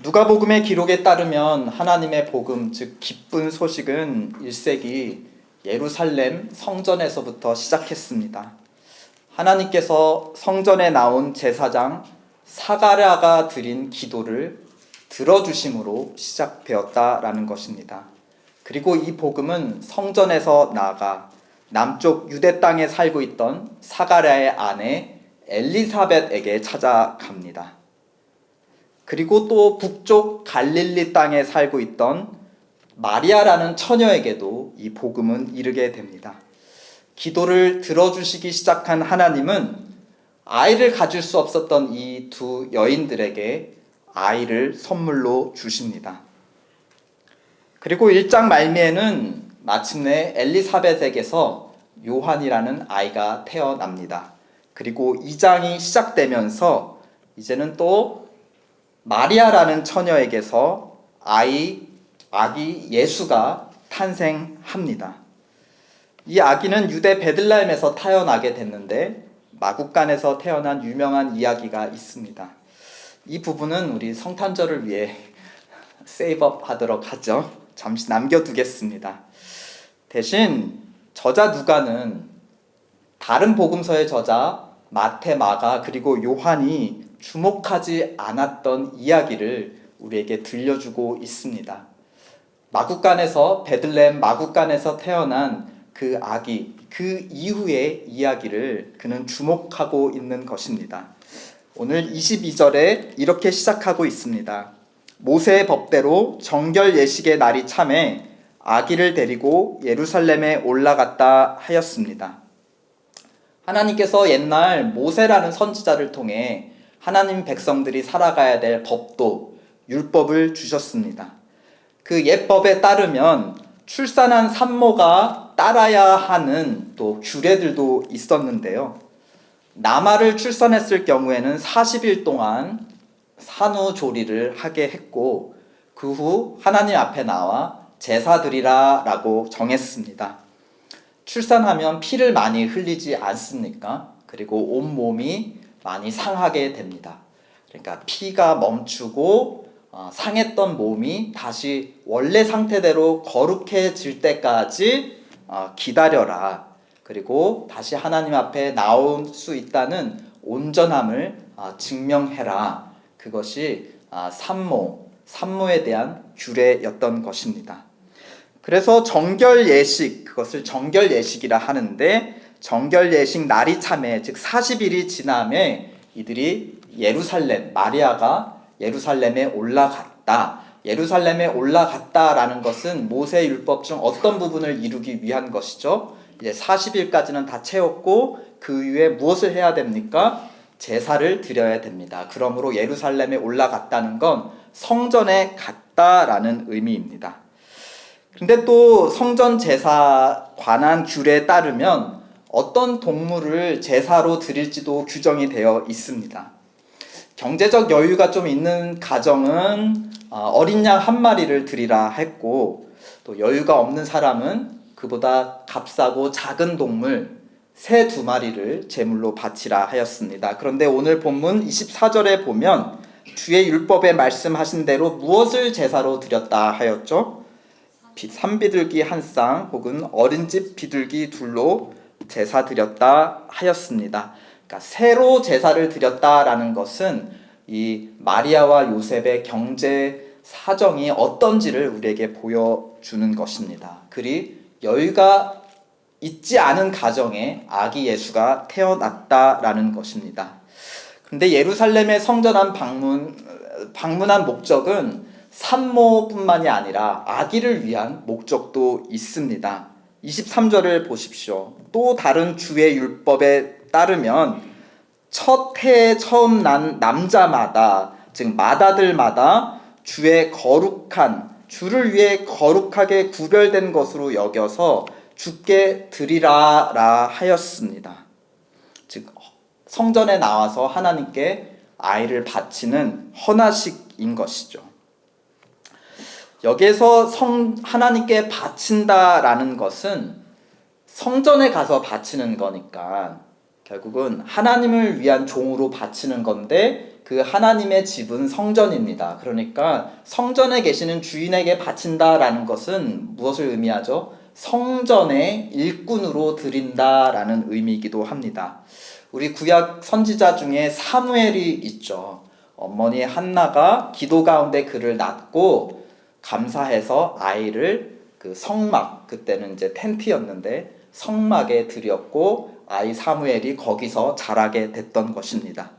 누가복음의 기록에 따르면 하나님의 복음, 즉 기쁜 소식은 1세기 예루살렘 성전에서부터 시작했습니다. 하나님께서 성전에 나온 제사장 사가랴가 드린 기도를 들어주심으로 시작되었다라는 것입니다. 그리고 이 복음은 성전에서 나아가 남쪽 유대 땅에 살고 있던 사가랴의 아내 엘리사벳에게 찾아갑니다. 그리고 또 북쪽 갈릴리 땅에 살고 있던 마리아라는 처녀에게도 이 복음은 이르게 됩니다. 기도를 들어주시기 시작한 하나님은 아이를 가질 수 없었던 이 두 여인들에게 아이를 선물로 주십니다. 그리고 1장 말미에는 마침내 엘리사벳에게서 요한이라는 아이가 태어납니다. 그리고 2장이 시작되면서 이제는 또 마리아라는 처녀에게서 아기 예수가 탄생합니다. 이 아기는 유대 베들레헴에서 태어나게 됐는데 마국간에서 태어난 유명한 이야기가 있습니다. 이 부분은 우리 성탄절을 위해 세이브업 하도록 하죠. 잠시 남겨두겠습니다. 대신 저자 누가는 다른 복음서의 저자 마태, 마가 그리고 요한이 주목하지 않았던 이야기를 우리에게 들려주고 있습니다. 마국간에서 베들레헴 마국간에서 태어난 그 아기, 그 이후의 이야기를 그는 주목하고 있는 것입니다. 오늘 22절에 이렇게 시작하고 있습니다. 모세의 법대로 정결 예식의 날이 참에 아기를 데리고 예루살렘에 올라갔다 하였습니다. 하나님께서 옛날 모세라는 선지자를 통해 하나님 백성들이 살아가야 될 법도 율법을 주셨습니다. 그 예법에 따르면 출산한 산모가 따라야 하는 또 규례들도 있었는데요. 남아를 출산했을 경우에는 40일 동안 산후조리를 하게 했고 그 후 하나님 앞에 나와 제사드리라 라고 정했습니다. 출산하면 피를 많이 흘리지 않습니까? 그리고 온몸이 많이 상하게 됩니다. 그러니까 피가 멈추고 상했던 몸이 다시 원래 상태대로 거룩해질 때까지 기다려라. 그리고 다시 하나님 앞에 나올 수 있다는 온전함을 증명해라. 그것이 산모에 대한 규례였던 것입니다. 그래서 정결 예식, 그것을 정결 예식이라 하는데 정결 예식 날이 참에 즉 40일이 지남에 이들이 마리아가 예루살렘에 올라갔다. 예루살렘에 올라갔다라는 것은 모세 율법 중 어떤 부분을 이루기 위한 것이죠. 이제 40일까지는 다 채웠고 그 이후에 무엇을 해야 됩니까? 제사를 드려야 됩니다. 그러므로 예루살렘에 올라갔다는 건 성전에 갔다라는 의미입니다. 근데 또 성전 제사 관한 규례에 따르면 어떤 동물을 제사로 드릴지도 규정이 되어 있습니다. 경제적 여유가 좀 있는 가정은 어린 양 한 마리를 드리라 했고 또 여유가 없는 사람은 그보다 값싸고 작은 동물 새 2마리를 제물로 바치라 하였습니다. 그런데 오늘 본문 24절에 보면 주의 율법에 말씀하신 대로 무엇을 제사로 드렸다 하였죠? 산비둘기 한 쌍 혹은 어린집 비둘기 둘로 제사 드렸다 하였습니다. 그러니까 새로 제사를 드렸다라는 것은 이 마리아와 요셉의 경제 사정이 어떤지를 우리에게 보여주는 것입니다. 그리 여유가 있지 않은 가정에 아기 예수가 태어났다라는 것입니다. 그런데 예루살렘의 성전안 방문한 목적은 산모뿐만이 아니라 아기를 위한 목적도 있습니다. 23절을 보십시오. 또 다른 주의 율법에 따르면 첫 해에 처음 난 남자마다 즉 마다들마다 주를 위해 거룩하게 구별된 것으로 여겨서 주께 드리라 하였습니다. 즉 성전에 나와서 하나님께 아이를 바치는 헌화식인 것이죠. 여기에서 하나님께 바친다라는 것은 성전에 가서 바치는 거니까 결국은 하나님을 위한 종으로 바치는 건데 그 하나님의 집은 성전입니다. 그러니까 성전에 계시는 주인에게 바친다라는 것은 무엇을 의미하죠? 성전의 일꾼으로 드린다라는 의미이기도 합니다. 우리 구약 선지자 중에 사무엘이 있죠. 어머니 한나가 기도 가운데 그를 낳고 감사해서 아이를 그 성막, 그때는 이제 텐트였는데 성막에 들였고 아이 사무엘이 거기서 자라게 됐던 것입니다.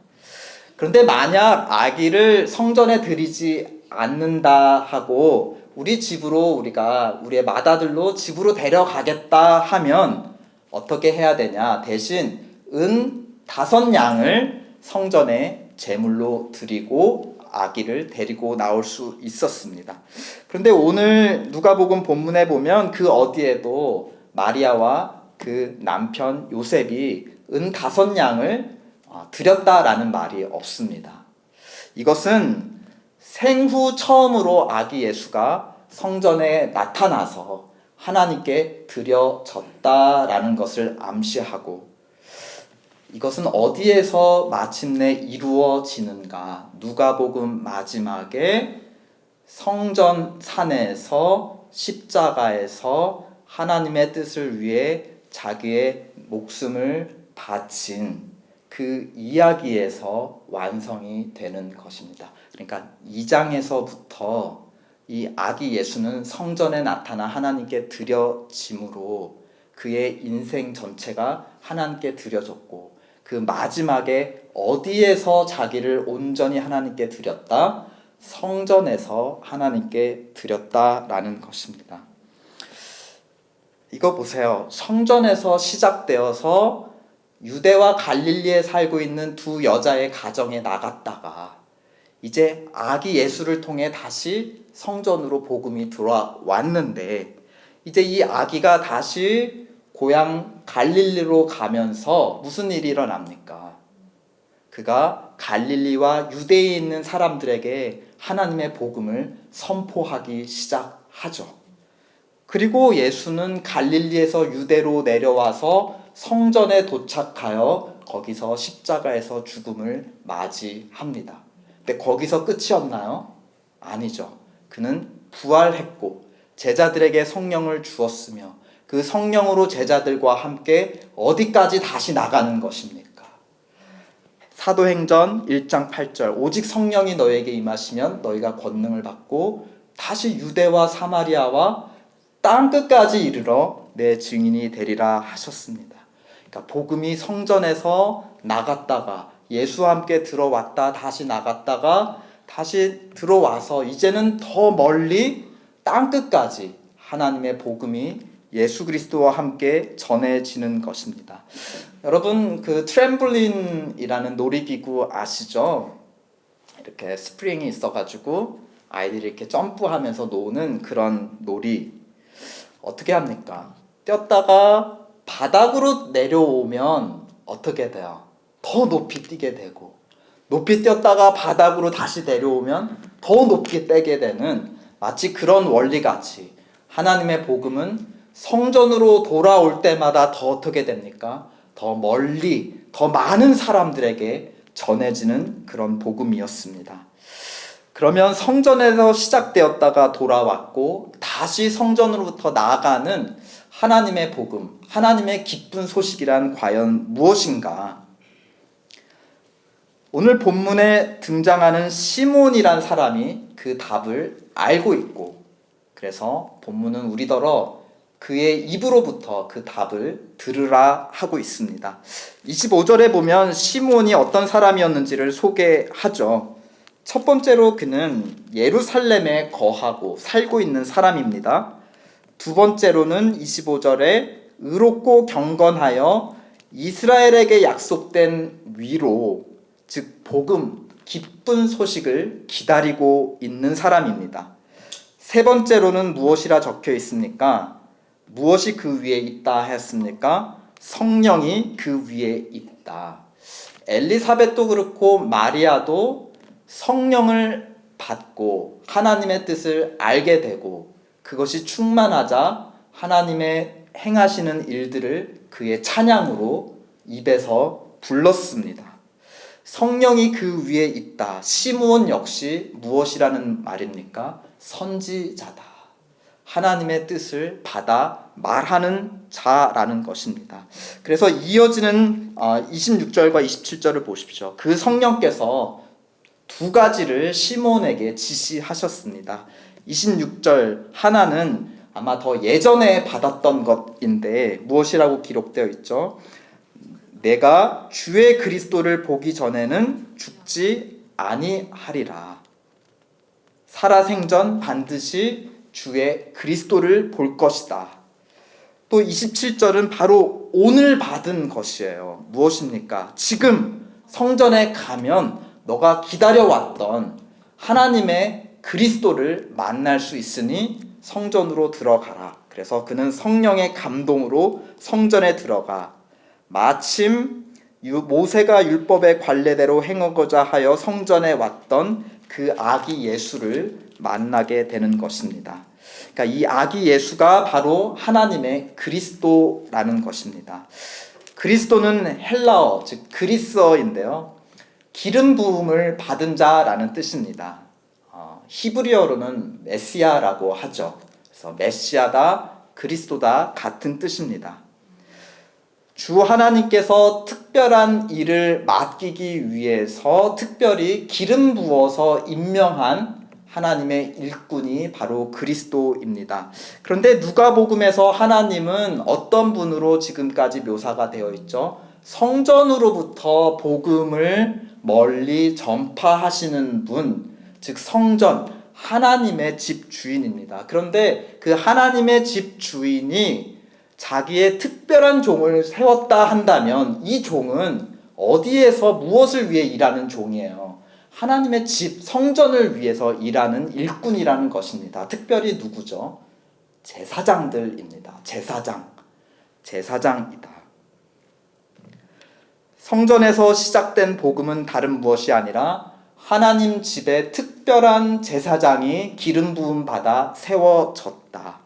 그런데 만약 아기를 성전에 들이지 않는다 하고 우리 집으로 우리가 우리의 맏아들로 집으로 데려가겠다 하면 어떻게 해야 되냐? 대신 은 5양을 성전에 제물로 드리고 아기를 데리고 나올 수 있었습니다. 그런데 오늘 누가복음 본문에 보면 그 어디에도 마리아와 그 남편 요셉이 은 5양을 드렸다라는 말이 없습니다. 이것은 생후 처음으로 아기 예수가 성전에 나타나서 하나님께 드려졌다라는 것을 암시하고, 이것은 어디에서 마침내 이루어지는가? 누가복음 마지막에 성전 산에서 십자가에서 하나님의 뜻을 위해 자기의 목숨을 바친 그 이야기에서 완성이 되는 것입니다. 그러니까 2장에서부터 이 아기 예수는 성전에 나타나 하나님께 드려짐으로 그의 인생 전체가 하나님께 드려졌고, 그 마지막에 어디에서 자기를 온전히 하나님께 드렸다? 성전에서 하나님께 드렸다라는 것입니다. 이거 보세요. 성전에서 시작되어서 유대와 갈릴리에 살고 있는 두 여자의 가정에 나갔다가 이제 아기 예수를 통해 다시 성전으로 복음이 들어왔는데, 이제 이 아기가 다시 고향 갈릴리로 가면서 무슨 일이 일어납니까? 그가 갈릴리와 유대에 있는 사람들에게 하나님의 복음을 선포하기 시작하죠. 그리고 예수는 갈릴리에서 유대로 내려와서 성전에 도착하여 거기서 십자가에서 죽음을 맞이합니다. 근데 거기서 끝이었나요? 아니죠. 그는 부활했고 제자들에게 성령을 주었으며 그 성령으로 제자들과 함께 어디까지 다시 나가는 것입니까? 사도행전 1장 8절 오직 성령이 너에게 임하시면 너희가 권능을 받고 다시 유대와 사마리아와 땅끝까지 이르러 내 증인이 되리라 하셨습니다. 그러니까 복음이 성전에서 나갔다가 예수와 함께 들어왔다 다시 나갔다가 다시 들어와서 이제는 더 멀리 땅끝까지 하나님의 복음이 예수 그리스도와 함께 전해지는 것입니다. 여러분 그 트램블린이라는 놀이기구 아시죠? 이렇게 스프링이 있어가지고 아이들이 이렇게 점프하면서 노는 그런 놀이. 어떻게 합니까? 뛰었다가 바닥으로 내려오면 어떻게 돼요? 더 높이 뛰게 되고, 높이 뛰었다가 바닥으로 다시 내려오면 더 높이 뛰게 되는 마치 그런 원리같이 하나님의 복음은 성전으로 돌아올 때마다 더 어떻게 됩니까? 더 멀리, 더 많은 사람들에게 전해지는 그런 복음이었습니다. 그러면 성전에서 시작되었다가 돌아왔고 다시 성전으로부터 나아가는 하나님의 복음, 하나님의 기쁜 소식이란 과연 무엇인가? 오늘 본문에 등장하는 시몬이란 사람이 그 답을 알고 있고, 그래서 본문은 우리더러 그의 입으로부터 그 답을 들으라 하고 있습니다. 25절에 보면 시몬이 어떤 사람이었는지를 소개하죠. 첫 번째로 그는 예루살렘에 거하고 살고 있는 사람입니다. 두 번째로는 25절에 의롭고 경건하여 이스라엘에게 약속된 위로, 즉 복음, 기쁜 소식을 기다리고 있는 사람입니다. 세 번째로는 무엇이라 적혀 있습니까? 무엇이 그 위에 있다 했습니까? 성령이 그 위에 있다. 엘리사벳도 그렇고 마리아도 성령을 받고 하나님의 뜻을 알게 되고 그것이 충만하자 하나님의 행하시는 일들을 그의 찬양으로 입에서 불렀습니다. 성령이 그 위에 있다. 시므온 역시 무엇이라는 말입니까? 선지자다. 하나님의 뜻을 받아 말하는 자라는 것입니다. 그래서 이어지는 26절과 27절을 보십시오. 그 성령께서 두 가지를 시므온에게 지시하셨습니다. 26절 하나는 아마 더 예전에 받았던 것인데 무엇이라고 기록되어 있죠? 내가 주의 그리스도를 보기 전에는 죽지 아니하리라. 살아생전 반드시 주의 그리스도를 볼 것이다. 또 27절은 바로 오늘 받은 것이에요. 무엇입니까? 지금 성전에 가면 너가 기다려왔던 하나님의 그리스도를 만날 수 있으니 성전으로 들어가라. 그래서 그는 성령의 감동으로 성전에 들어가 마침 모세가 율법의 관례대로 행하고자 하여 성전에 왔던 그 아기 예수를 만나게 되는 것입니다. 그러니까 이 아기 예수가 바로 하나님의 그리스도라는 것입니다. 그리스도는 헬라어, 즉 그리스어인데요. 기름 부음을 받은 자라는 뜻입니다. 히브리어로는 메시아라고 하죠. 그래서 메시아다, 그리스도다 같은 뜻입니다. 주 하나님께서 특별한 일을 맡기기 위해서 특별히 기름 부어서 임명한 하나님의 일꾼이 바로 그리스도입니다. 그런데 누가복음에서 하나님은 어떤 분으로 지금까지 묘사가 되어 있죠? 성전으로부터 복음을 멀리 전파하시는 분, 즉 성전, 하나님의 집 주인입니다. 그런데 그 하나님의 집 주인이 자기의 특별한 종을 세웠다 한다면 이 종은 어디에서 무엇을 위해 일하는 종이에요? 하나님의 집, 성전을 위해서 일하는 일꾼이라는 것입니다. 특별히 누구죠? 제사장들입니다. 제사장이다. 성전에서 시작된 복음은 다른 무엇이 아니라 하나님 집에 특별한 제사장이 기름 부음 받아 세워졌다.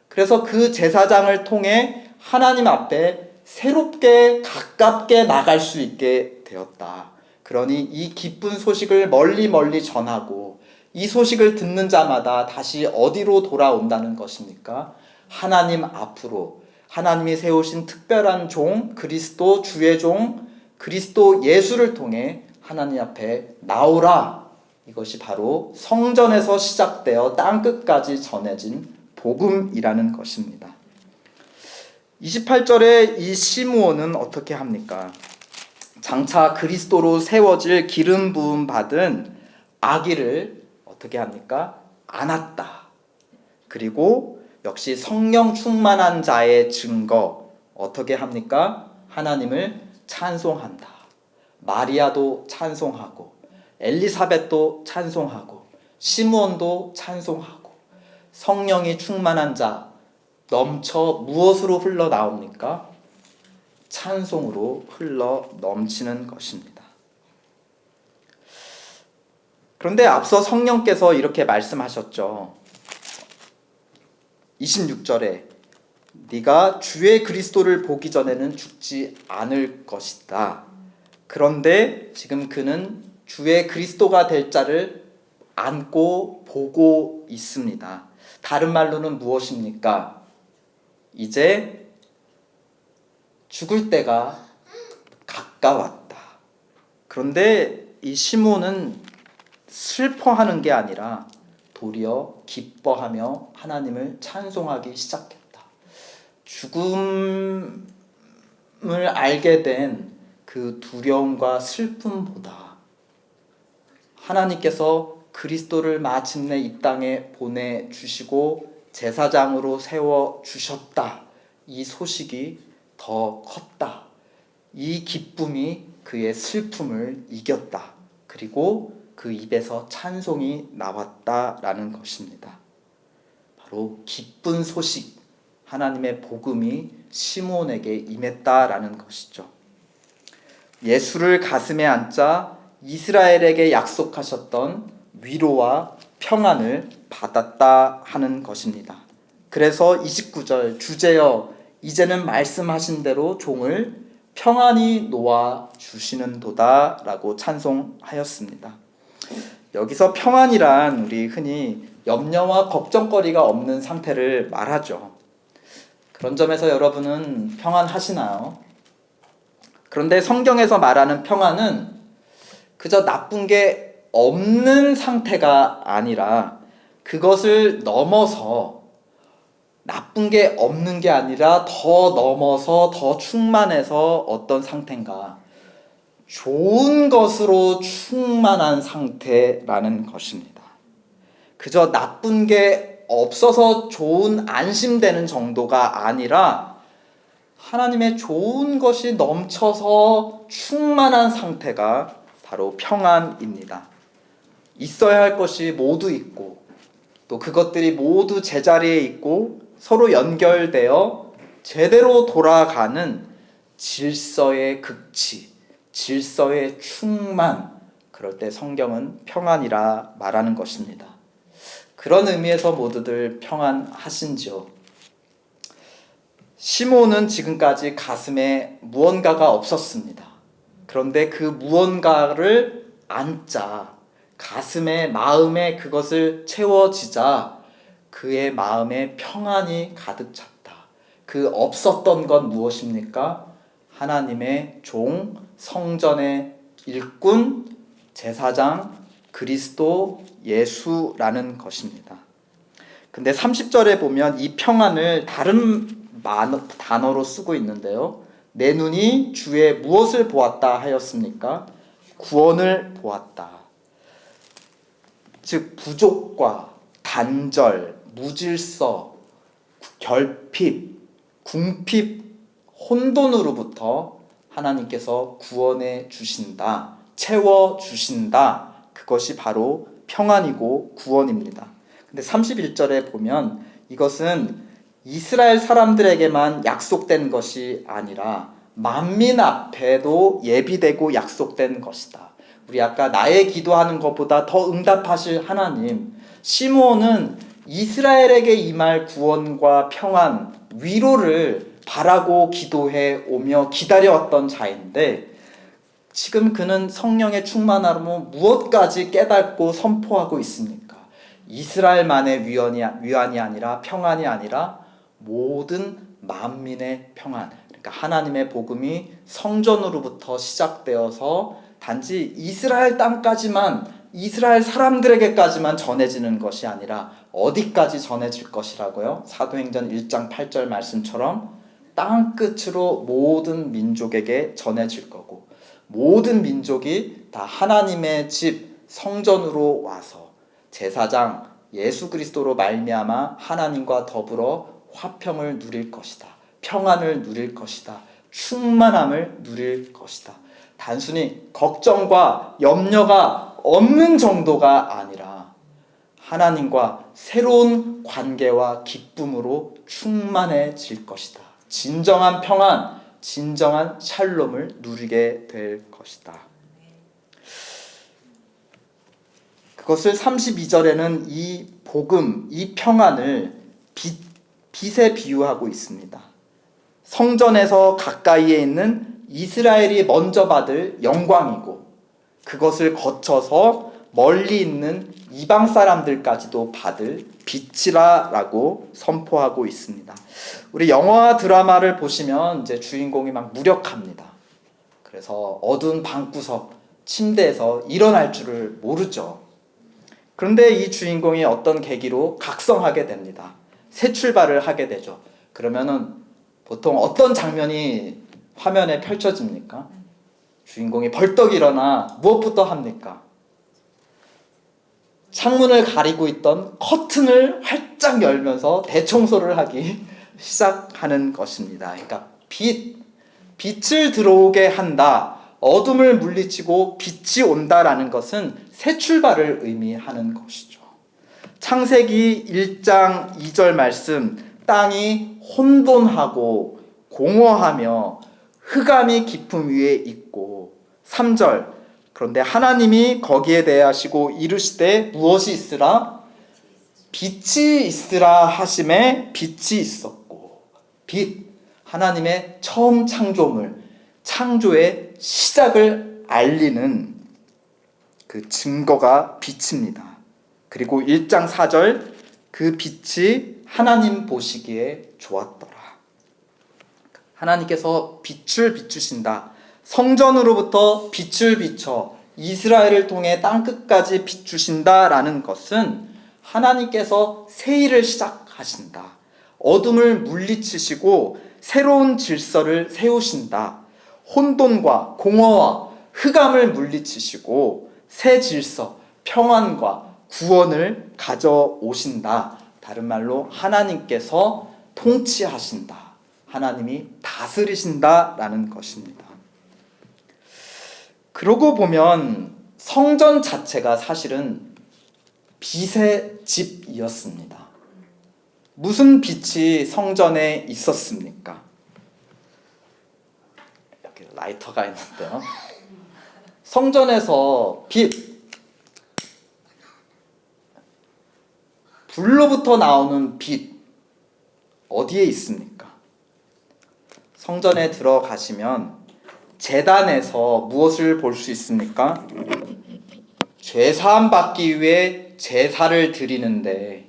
그래서 그 제사장을 통해 하나님 앞에 새롭게 가깝게 나갈 수 있게 되었다. 그러니 이 기쁜 소식을 멀리 전하고 이 소식을 듣는 자마다 다시 어디로 돌아온다는 것입니까? 하나님 앞으로, 하나님이 세우신 특별한 종, 그리스도 주의 종, 그리스도 예수를 통해 하나님 앞에 나오라. 이것이 바로 성전에서 시작되어 땅끝까지 전해진 복음이라는 것입니다. 28절에 이 시므온은 어떻게 합니까? 장차 그리스도로 세워질 기름 부음 받은 아기를 어떻게 합니까? 안았다. 그리고 역시 성령 충만한 자의 증거 어떻게 합니까? 하나님을 찬송한다. 마리아도 찬송하고 엘리사벳도 찬송하고 시므온도 찬송하고 성령이 충만한 자 넘쳐 무엇으로 흘러나옵니까? 찬송으로 흘러 넘치는 것입니다. 그런데 앞서 성령께서 이렇게 말씀하셨죠. 26절에 네가 주의 그리스도를 보기 전에는 죽지 않을 것이다. 그런데 지금 그는 주의 그리스도가 될 자를 안고 보고 있습니다. 다른 말로는 무엇입니까? 이제 죽을 때가 가까웠다. 그런데 이 시므온은 슬퍼하는 게 아니라 도리어 기뻐하며 하나님을 찬송하기 시작했다. 죽음을 알게 된 그 두려움과 슬픔보다 하나님께서 그리스도를 마침내 이 땅에 보내주시고 제사장으로 세워주셨다. 이 소식이 더 컸다. 이 기쁨이 그의 슬픔을 이겼다. 그리고 그 입에서 찬송이 나왔다라는 것입니다. 바로 기쁜 소식, 하나님의 복음이 시므온에게 임했다라는 것이죠. 예수를 가슴에 안자 이스라엘에게 약속하셨던 위로와 평안을 받았다 하는 것입니다. 그래서 29절 주제여 이제는 말씀하신 대로 종을 평안히 놓아 주시는도다라고 찬송하였습니다. 여기서 평안이란 우리 흔히 염려와 걱정거리가 없는 상태를 말하죠. 그런 점에서 여러분은 평안하시나요? 그런데 성경에서 말하는 평안은 그저 나쁜 게 없는 상태가 아니라 그것을 넘어서 나쁜 게 없는 게 아니라 더 넘어서 더 충만해서 어떤 상태인가? 좋은 것으로 충만한 상태라는 것입니다. 그저 나쁜 게 없어서 좋은 안심되는 정도가 아니라 하나님의 좋은 것이 넘쳐서 충만한 상태가 바로 평안입니다. 있어야 할 것이 모두 있고 또 그것들이 모두 제자리에 있고 서로 연결되어 제대로 돌아가는 질서의 극치, 질서의 충만, 그럴 때 성경은 평안이라 말하는 것입니다. 그런 의미에서 모두들 평안하신지요? 시몬은 지금까지 가슴에 무언가가 없었습니다. 그런데 그 무언가를 안자 가슴에 마음에 그것을 채워지자 그의 마음에 평안이 가득 찼다. 그 없었던 건 무엇입니까? 하나님의 종, 성전의 일꾼, 제사장, 그리스도, 예수라는 것입니다. 근데 30절에 보면 이 평안을 다른 단어로 쓰고 있는데요. 내 눈이 주의 무엇을 보았다 하였습니까? 구원을 보았다. 즉 부족과 단절, 무질서, 결핍, 궁핍, 혼돈으로부터 하나님께서 구원해 주신다, 채워 주신다. 그것이 바로 평안이고 구원입니다. 근데 31절에 보면 이것은 이스라엘 사람들에게만 약속된 것이 아니라 만민 앞에도 예비되고 약속된 것이다. 우리 아까 나의 기도하는 것보다 더 응답하실 하나님, 시므온은 이스라엘에게 임할 구원과 평안, 위로를 바라고 기도해 오며 기다려왔던 자인데 지금 그는 성령의 충만함으로 무엇까지 깨닫고 선포하고 있습니까? 이스라엘만의 위안이 아니라 평안이 아니라 모든 만민의 평안, 그러니까 하나님의 복음이 성전으로부터 시작되어서 단지 이스라엘 땅까지만, 이스라엘 사람들에게까지만 전해지는 것이 아니라 어디까지 전해질 것이라고요? 사도행전 1장 8절 말씀처럼 땅끝으로 모든 민족에게 전해질 거고 모든 민족이 다 하나님의 집 성전으로 와서 제사장 예수 그리스도로 말미암아 하나님과 더불어 화평을 누릴 것이다. 평안을 누릴 것이다. 충만함을 누릴 것이다. 단순히 걱정과 염려가 없는 정도가 아니라 하나님과 새로운 관계와 기쁨으로 충만해질 것이다. 진정한 평안, 진정한 샬롬을 누리게 될 것이다. 그것을 32절에는 이 복음, 이 평안을 빛에 비유하고 있습니다. 성전에서 가까이에 있는 이스라엘이 먼저 받을 영광이고 그것을 거쳐서 멀리 있는 이방 사람들까지도 받을 빛이라고 선포하고 있습니다. 우리 영화 드라마를 보시면 이제 주인공이 막 무력합니다. 그래서 어두운 방구석 침대에서 일어날 줄을 모르죠. 그런데 이 주인공이 어떤 계기로 각성하게 됩니다. 새 출발을 하게 되죠. 그러면은 보통 어떤 장면이 화면에 펼쳐집니까? 주인공이 벌떡 일어나 무엇부터 합니까? 창문을 가리고 있던 커튼을 활짝 열면서 대청소를 하기 시작하는 것입니다. 그러니까 빛을 들어오게 한다. 어둠을 물리치고 빛이 온다라는 것은 새 출발을 의미하는 것이죠. 창세기 1장 2절 말씀, 땅이 혼돈하고 공허하며 흑암이 깊음 위에 있고 3절, 그런데 하나님이 거기에 대하시고 이르시되 무엇이 있으라? 빛이 있으라 하심에 빛이 있었고 빛, 하나님의 처음 창조물, 창조의 시작을 알리는 그 증거가 빛입니다. 그리고 1장 4절, 그 빛이 하나님 보시기에 좋았더라. 하나님께서 빛을 비추신다. 성전으로부터 빛을 비춰 이스라엘을 통해 땅끝까지 비추신다라는 것은 하나님께서 새 일을 시작하신다. 어둠을 물리치시고 새로운 질서를 세우신다. 혼돈과 공허와 흑암을 물리치시고 새 질서, 평안과 구원을 가져오신다. 다른 말로 하나님께서 통치하신다. 하나님이 다스리신다라는 것입니다. 그러고 보면 성전 자체가 사실은 빛의 집이었습니다. 무슨 빛이 성전에 있었습니까? 이렇게 라이터가 있는데요. 성전에서 불로부터 나오는 빛 어디에 있습니까? 성전에 들어가시면 제단에서 무엇을 볼 수 있습니까? 죄사함 받기 위해 제사를 드리는데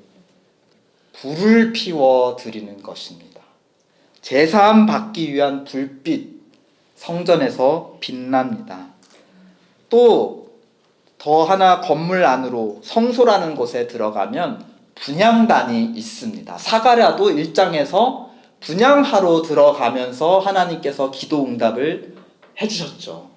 불을 피워 드리는 것입니다. 제사함 받기 위한 불빛, 성전에서 빛납니다. 또 더 하나 건물 안으로 성소라는 곳에 들어가면 분향단이 있습니다. 사가랴도 1장에서 분향하러 들어가면서 하나님께서 기도 응답을 해주셨죠.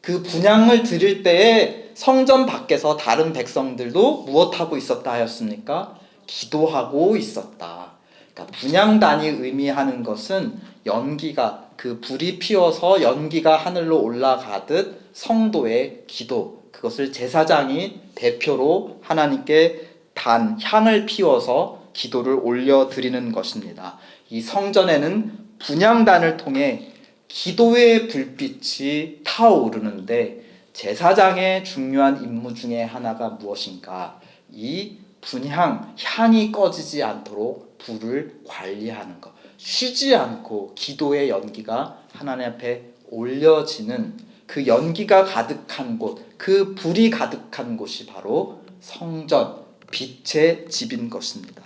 그 분향을 드릴 때에 성전 밖에서 다른 백성들도 무엇하고 있었다 하였습니까? 기도하고 있었다. 그러니까 분향단이 의미하는 것은 연기가, 그 불이 피어서 연기가 하늘로 올라가듯 성도의 기도, 그것을 제사장이 대표로 하나님께 향을 피워서 기도를 올려드리는 것입니다. 이 성전에는 분향단을 통해 기도의 불빛이 타오르는데 제사장의 중요한 임무 중에 하나가 무엇인가? 이 향이 꺼지지 않도록 불을 관리하는 것. 쉬지 않고 기도의 연기가 하나님 앞에 올려지는 그 연기가 가득한 곳, 그 불이 가득한 곳이 바로 성전, 빛의 집인 것입니다.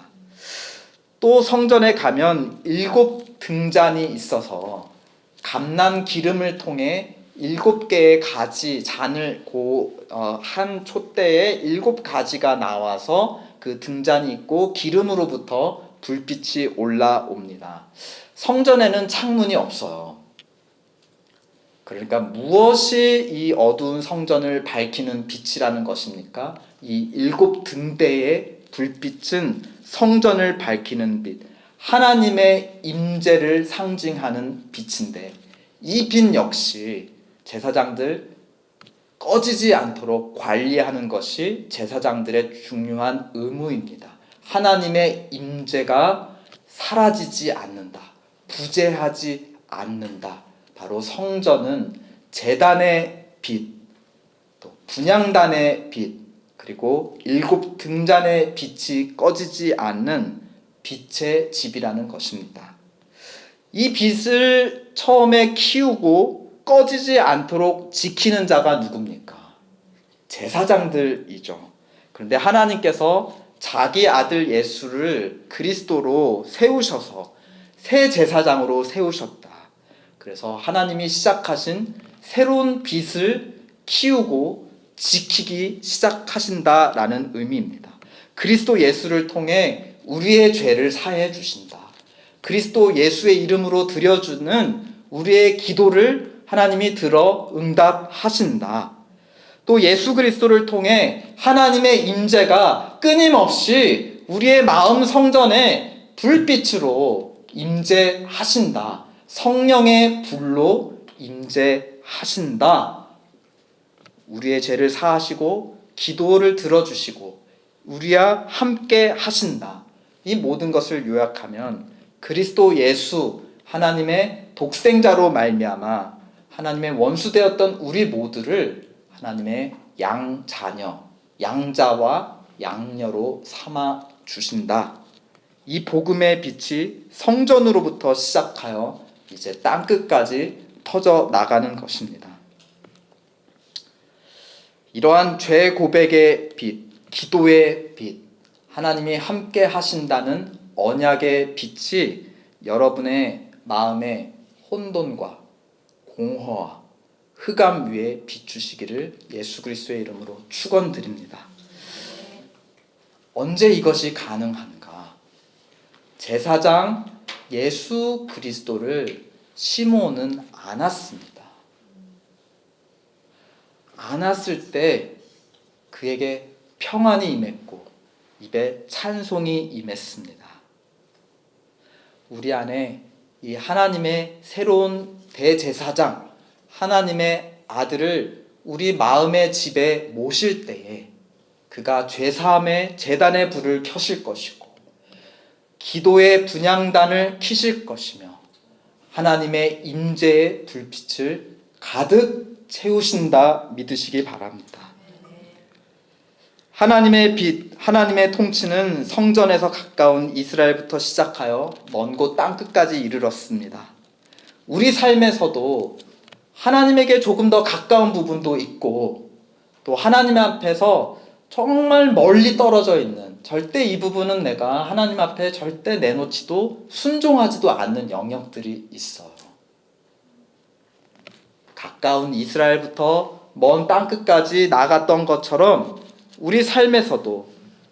또 성전에 가면 7 등잔이 있어서 감난 기름을 통해 7개의 가지 잔을 한 촛대에 7가지가 나와서 그 등잔이 있고 기름으로부터 불빛이 올라옵니다. 성전에는 창문이 없어요. 그러니까 무엇이 이 어두운 성전을 밝히는 빛이라는 것입니까? 이 7 등대의 불빛은 성전을 밝히는 빛, 하나님의 임재를 상징하는 빛인데 이 빛 역시 제사장들 꺼지지 않도록 관리하는 것이 제사장들의 중요한 의무입니다. 하나님의 임재가 사라지지 않는다. 부재하지 않는다. 바로 성전은 제단의 빛, 또 분향단의 빛, 그리고 7 등잔의 빛이 꺼지지 않는 빛의 집이라는 것입니다. 이 빛을 처음에 키우고 꺼지지 않도록 지키는 자가 누굽니까? 제사장들이죠. 그런데 하나님께서 자기 아들 예수를 그리스도로 세우셔서 새 제사장으로 세우셨다. 그래서 하나님이 시작하신 새로운 빛을 키우고 지키기 시작하신다라는 의미입니다. 그리스도 예수를 통해 우리의 죄를 사해 주신다. 그리스도 예수의 이름으로 드려주는 우리의 기도를 하나님이 들어 응답하신다. 또 예수 그리스도를 통해 하나님의 임재가 끊임없이 우리의 마음 성전에 불빛으로 임재하신다. 성령의 불로 임재하신다. 우리의 죄를 사하시고 기도를 들어주시고 우리와 함께 하신다. 이 모든 것을 요약하면 그리스도 예수 하나님의 독생자로 말미암아 하나님의 원수되었던 우리 모두를 하나님의 양자녀, 양자와 양녀로 삼아 주신다. 이 복음의 빛이 성전으로부터 시작하여 이제 땅끝까지 터져 나가는 것입니다. 이러한 죄 고백의 빛, 기도의 빛, 하나님이 함께 하신다는 언약의 빛이 여러분의 마음에 혼돈과 공허와 흑암 위에 비추시기를 예수 그리스도의 이름으로 축원드립니다. 언제 이것이 가능한가? 제사장 예수 그리스도를 시므온은 안았습니다. 안았을 때 그에게 평안이 임했고 입에 찬송이 임했습니다. 우리 안에 이 하나님의 새로운 대제사장, 하나님의 아들을 우리 마음의 집에 모실 때에 그가 죄사함의 제단의 불을 켜실 것이고 기도의 분향단을 켜실 것이며 하나님의 임재의 불빛을 가득 채우신다 믿으시기 바랍니다. 하나님의 빛, 하나님의 통치는 성전에서 가까운 이스라엘부터 시작하여 먼 곳 땅끝까지 이르렀습니다. 우리 삶에서도 하나님에게 조금 더 가까운 부분도 있고 또 하나님 앞에서 정말 멀리 떨어져 있는, 절대 이 부분은 내가 하나님 앞에 절대 내놓지도 순종하지도 않는 영역들이 있어요. 가까운 이스라엘부터 먼 땅끝까지 나갔던 것처럼 우리 삶에서도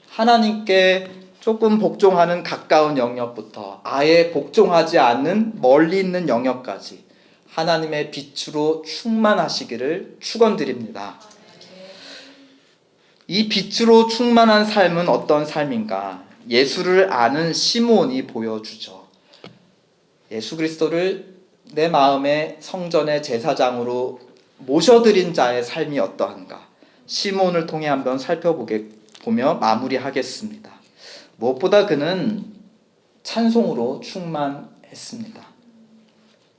하나님께 조금 복종하는 가까운 영역부터 아예 복종하지 않는 멀리 있는 영역까지 하나님의 빛으로 충만하시기를 축원드립니다. 이 빛으로 충만한 삶은 어떤 삶인가? 예수를 아는 시므온이 보여주죠. 예수 그리스도를 내 마음의 성전의 제사장으로 모셔드린 자의 삶이 어떠한가? 시므온을 통해 한번 살펴보며 마무리하겠습니다. 무엇보다 그는 찬송으로 충만했습니다.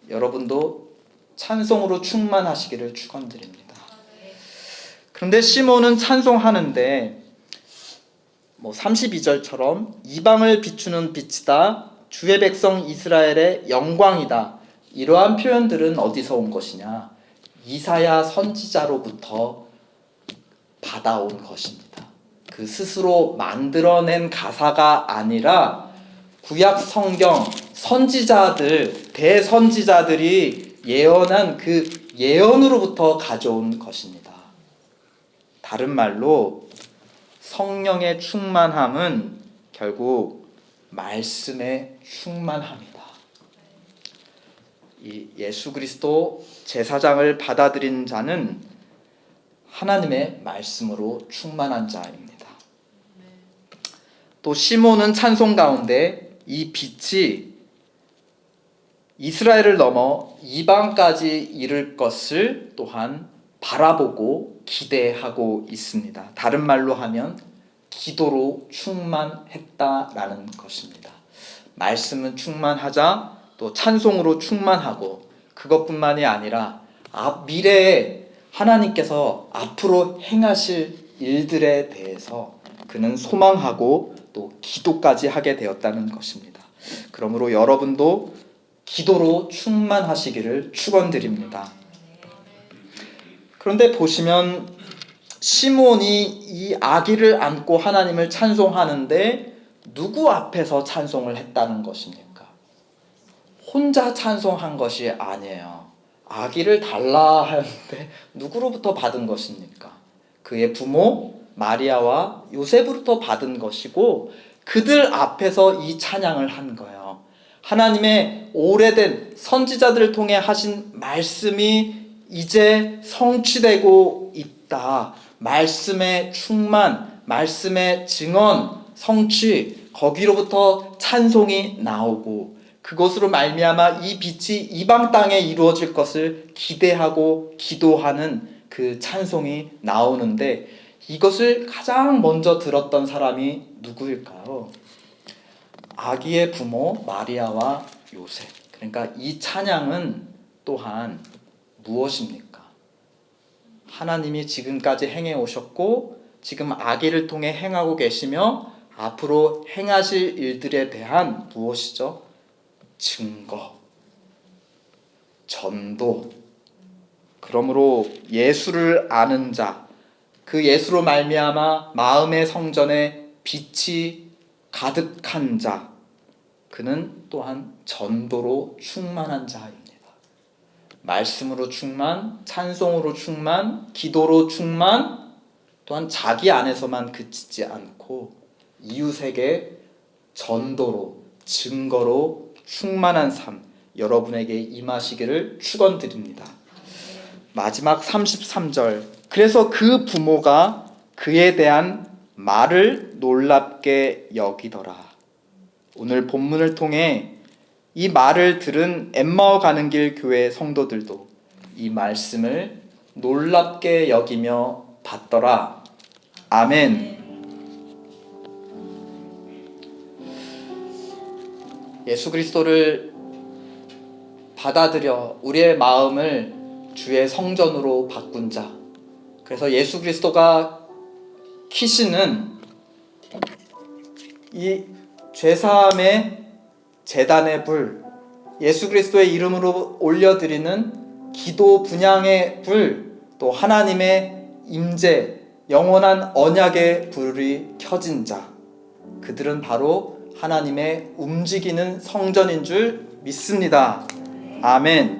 여러분도 찬송으로 충만하시기를 축원드립니다. 그런데 시므온은 찬송하는데 32절처럼 이방을 비추는 빛이다, 주의 백성 이스라엘의 영광이다, 이러한 표현들은 어디서 온 것이냐? 이사야 선지자로부터 받아온 것입니다. 그 스스로 만들어낸 가사가 아니라 구약 성경 선지자들, 대선지자들이 예언한 그 예언으로부터 가져온 것입니다. 다른 말로 성령의 충만함은 결국 말씀의 충만함이다. 이 예수 그리스도 제사장을 받아들인 자는 하나님의 말씀으로 충만한 자입니다. 또 시므온은 찬송 가운데 이 빛이 이스라엘을 넘어 이방까지 이를 것을 또한 바라보고 기대하고 있습니다. 다른 말로 하면 기도로 충만했다라는 것입니다. 말씀은 충만하자 또 찬송으로 충만하고 그것뿐만이 아니라 미래에 하나님께서 앞으로 행하실 일들에 대해서 그는 소망하고 또 기도까지 하게 되었다는 것입니다. 그러므로 여러분도 기도로 충만하시기를 축원드립니다. 그런데 보시면 시므온이 이 아기를 안고 하나님을 찬송하는데 누구 앞에서 찬송을 했다는 것입니까? 혼자 찬송한 것이 아니에요. 아기를 달라 하는데 누구로부터 받은 것입니까? 그의 부모 마리아와 요셉으로부터 받은 것이고 그들 앞에서 이 찬양을 한 거예요. 하나님의 오래된 선지자들을 통해 하신 말씀이 이제 성취되고 있다. 말씀의 충만, 말씀의 증언, 성취, 거기로부터 찬송이 나오고 그것으로 말미암아 이 빛이 이방 땅에 이루어질 것을 기대하고 기도하는 그 찬송이 나오는데 이것을 가장 먼저 들었던 사람이 누구일까요? 아기의 부모 마리아와 요셉. 그러니까 이 찬양은 또한 무엇입니까? 하나님이 지금까지 행해 오셨고 지금 아기를 통해 행하고 계시며 앞으로 행하실 일들에 대한 무엇이죠? 전도. 그러므로 예수를 아는 자, 그 예수로 말미암아 마음의 성전에 빛이 가득한 자, 그는 또한 전도로 충만한 자입니다. 말씀으로 충만, 찬송으로 충만, 기도로 충만, 또한 자기 안에서만 그치지 않고 이웃에게 전도로, 증거로 충만한 삶, 여러분에게 임하시기를 축원드립니다. 마지막 33절. 그래서 그 부모가 그에 대한 말을 놀랍게 여기더라. 오늘 본문을 통해 이 말을 들은 엠마오 가는 길 교회 성도들도 이 말씀을 놀랍게 여기며 받더라. 아멘. 예수 그리스도를 받아들여 우리의 마음을 주의 성전으로 바꾼 자. 그래서 예수 그리스도가 키시는 이 죄사함의 제단의 불, 예수 그리스도의 이름으로 올려드리는 기도 분향의 불, 또 하나님의 임재, 영원한 언약의 불이 켜진 자, 그들은 바로 하나님의 움직이는 성전인 줄 믿습니다. 아멘.